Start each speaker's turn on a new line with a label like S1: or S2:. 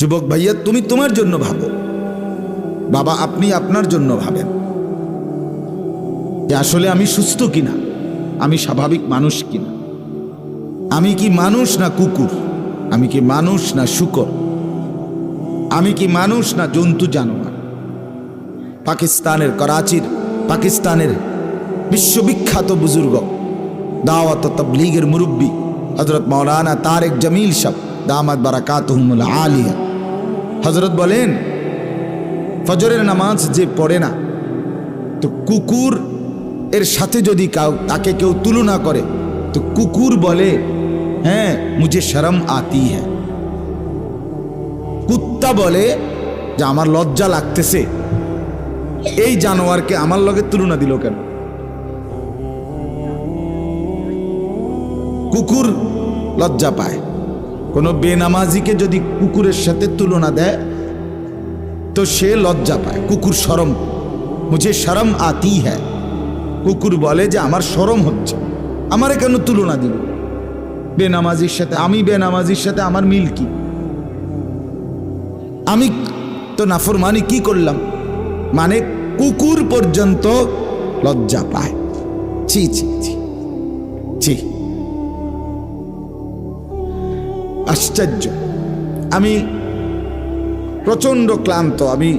S1: যুবক ভাইয়া, তুমি তোমার জন্য ভাবো, বাবা আপনি আপনার জন্য ভাবেন যে আসলে আমি সুস্থ কিনা, আমি স্বাভাবিক মানুষ কিনা, আমি কি মানুষ না কুকুর, আমি কি মানুষ না শূকর, আমি কি মানুষ না জন্তু জানোয়ার। পাকিস্তানের করাচির, পাকিস্তানের বিশ্ববিখ্যাত বুজুর্গ, দাওয়াত ও তাবলীগের মুরব্বী হযরত মাওলানা তারেক জামিল সাহেব দামাত বারাকাতুহুমুল আলিয়া, হযরত বলেন, ফজরের নামাজ যে পড়ে না, তো কুকুর এর সাথে যদি তাকে কেউ তুলনা করে, তো কুকুর বলে, হ্যাঁ মুঝে শরম আতি হ্যায়। কুত্তা বলে যে আমার লজ্জা লাগতেছে, এই জানোয়ারকে আমার লগে তুলনা দিল কেন। কুকুর লজ্জা পায়, কোনো বেনামাজিকে যদি কুকুরের সাথে তুলনা দেয় তো সে লজ্জা পায়, কুকুর শরম, মুঝে শরম আতি হ্যায়। কুকুর বলে যে আমার শরম হচ্ছে, আমারে কেন তুলনা দিল বেনামাজির সাথে, আমি বেনামাজির সাথে আমার মিল কি, আমি তো নাফরমানি কি করলাম। মানে কুকুর পর্যন্ত লজ্জা পায়। ছি ছি ছি ছি, আশ্চর্য। আমি প্রচন্ড ক্লান্ত, আমি